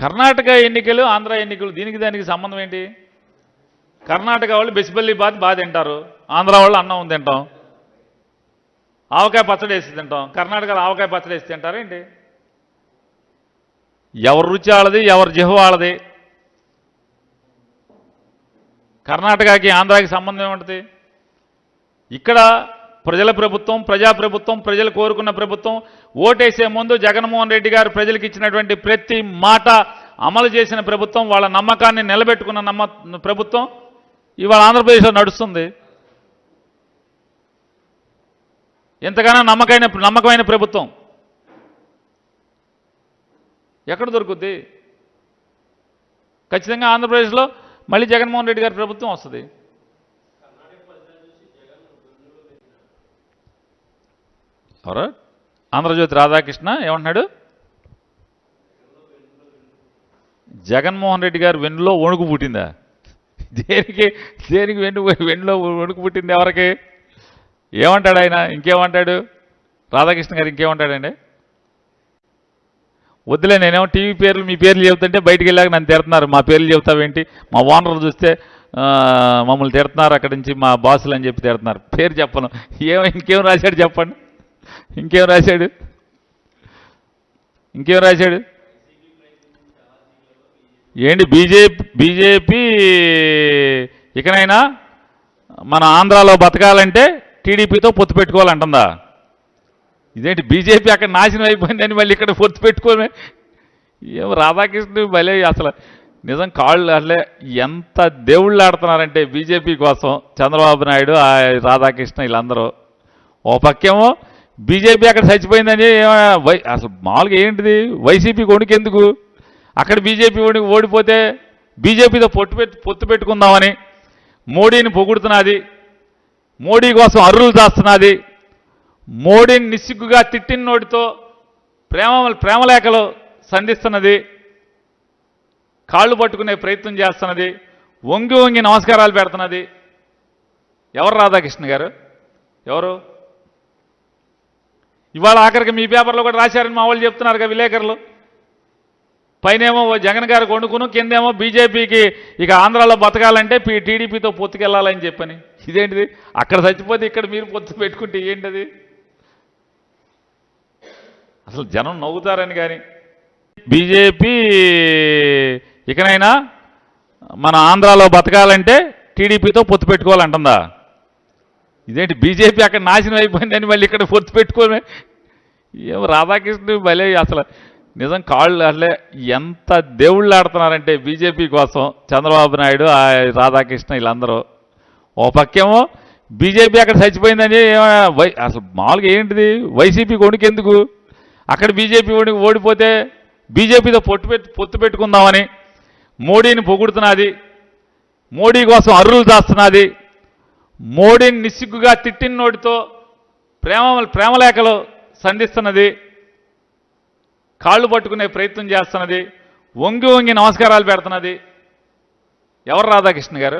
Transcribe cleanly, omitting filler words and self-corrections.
కర్ణాటక ఎన్నికలు ఆంధ్ర ఎన్నికలు దానికి సంబంధం ఏంటి? కర్ణాటక వాళ్ళు బెసిబల్లి బాగా తింటారు, ఆంధ్ర వాళ్ళు అన్నం తింటాం, ఆవకాయ పచ్చడి వేసి తింటాం. కర్ణాటకలో ఆవకాయ పచ్చడి వేసి తింటారేంటి? ఎవరి రుచి వాళ్ళది, ఎవరి జిహ్వ వాళ్ళది. కర్ణాటకకి ఆంధ్రాకి సంబంధం ఏముంటుంది? ఇక్కడ ప్రజల ప్రభుత్వం, ప్రజాప్రభుత్వం, ప్రజలు కోరుకున్న ప్రభుత్వం. ఓటేసే ముందు జగన్మోహన్ రెడ్డి గారు ప్రజలకు ఇచ్చినటువంటి ప్రతి మాట అమలు చేసిన ప్రభుత్వం, వాళ్ళ నమ్మకాన్ని నిలబెట్టుకున్న ప్రభుత్వం ఇవాళ ఆంధ్రప్రదేశ్లో నడుస్తుంది. ఎంతగానో నమ్మకమైన ప్రభుత్వం ఎక్కడ దొరుకుద్ది? ఖచ్చితంగా ఆంధ్రప్రదేశ్లో మళ్ళీ జగన్మోహన్ రెడ్డి గారి ప్రభుత్వం వస్తుంది. ఎవరు? ఆంధ్రజ్యోతి రాధాకృష్ణ ఏమంటున్నాడు? జగన్మోహన్ రెడ్డి గారు వెన్నులో వణుకు పుట్టిందా? దేనికి వెన్నులో వణుకు పుట్టింది ఎవరికి? ఏమంటాడు ఆయన? ఇంకేమంటాడు రాధాకృష్ణ గారు? ఇంకేమంటాడండి? వద్దులే, నేనేమో టీవీ పేర్లు మీ పేర్లు చెబుతుంటే బయటికి వెళ్ళాక నన్ను తిడుతున్నారు. మా పేర్లు చెబుతావేంటి? మా ఓనర్లు చూస్తే మమ్మల్ని తిడుతున్నారు, అక్కడి నుంచి మా బాసులు అని చెప్పి తిడుతున్నారు. పేరు చెప్పను. ఇంకేం రాశాడు చెప్పండి? ఇంకేం రాశాడు? ఏంటి బీజేపీ ఇకనైనా మన ఆంధ్రాలో బతకాలంటే టీడీపీతో పొత్తు పెట్టుకోవాలంటుందా? ఇదేంటి బీజేపీ అక్కడ నాశనం అయిపోయిందని మళ్ళీ ఇక్కడ పొత్తు పెట్టుకోమే? ఏమో రాధాకృష్ణ భలే అసలు నిజం కాళ్ళు అసలే ఎంత దేవుళ్ళు ఆడుతున్నారంటే బీజేపీ కోసం చంద్రబాబు నాయుడు, రాధాకృష్ణ వీళ్ళందరూ. ఓ పక్కేమో బీజేపీ అక్కడ చచ్చిపోయిందని అసలు మామూలుగా ఏంటిది వైసీపీకి వణుకెందుకు? అక్కడ బీజేపీ ఓడిపోతే బీజేపీతో పొత్తు పెట్టుకుందామని మోడీని పొగుడుతున్నది, మోడీ కోసం అర్రులు దాస్తున్నది, మోడీని నిస్సిగ్గుగా తిట్టిన నోటితో ప్రేమలేఖలు సంధిస్తున్నది, కాళ్ళు పట్టుకునే ప్రయత్నం చేస్తున్నది, వంగి నమస్కారాలు పెడుతున్నది. ఎవరు రాధాకృష్ణ గారు? ఎవరు? ఇవాళ ఆఖరికి మీ పేపర్లో కూడా రాశారని మా వాళ్ళు చెప్తున్నారుగా విలేకరులు. పైనేమో జగన్ గారు కొనుక్కును, కిందేమో బీజేపీకి ఇక ఆంధ్రాలో బతకాలంటే టీడీపీతో పొత్తుకెళ్ళాలని చెప్పని. ఇదేంటిది? అక్కడ చచ్చిపోతే ఇక్కడ మీరు పొత్తు పెట్టుకుంటే ఏంటది? అసలు జనం నవ్వుతారని. కానీ బీజేపీ ఇకనైనా మన ఆంధ్రాలో బతకాలంటే టీడీపీతో పొత్తు పెట్టుకోవాలంటుందా? ఇదేంటి బీజేపీ అక్కడ నాశనం అయిపోయిందని మళ్ళీ ఇక్కడ పొత్తు పెట్టుకోమే? ఏమో రాధాకృష్ణ భలే అసలు నిజం కాళ్ళు అసలే ఎంత దేవుళ్ళు ఆడుతున్నారంటే బీజేపీ కోసం చంద్రబాబు నాయుడు, రాధాకృష్ణ వీళ్ళందరూ. ఓ పక్కేమో బీజేపీ అక్కడ చచ్చిపోయిందని అసలు మామూలుగా ఏంటిది వైసీపీకి వణుకెందుకు? అక్కడ బీజేపీ ఓడిపోతే బీజేపీతో పొత్తు పెట్టుకుందామని మోడీని పొగుడుతున్నది, మోడీ కోసం అర్రులు దాస్తున్నది, మోడీని నిస్సిగ్గుగా తిట్టిన నోటితో ప్రేమలేఖలు సంధిస్తున్నది, కాళ్ళు పట్టుకునే ప్రయత్నం చేస్తున్నది, వంగి నమస్కారాలు పెడుతున్నది. ఎవరు రాధాకృష్ణ గారు?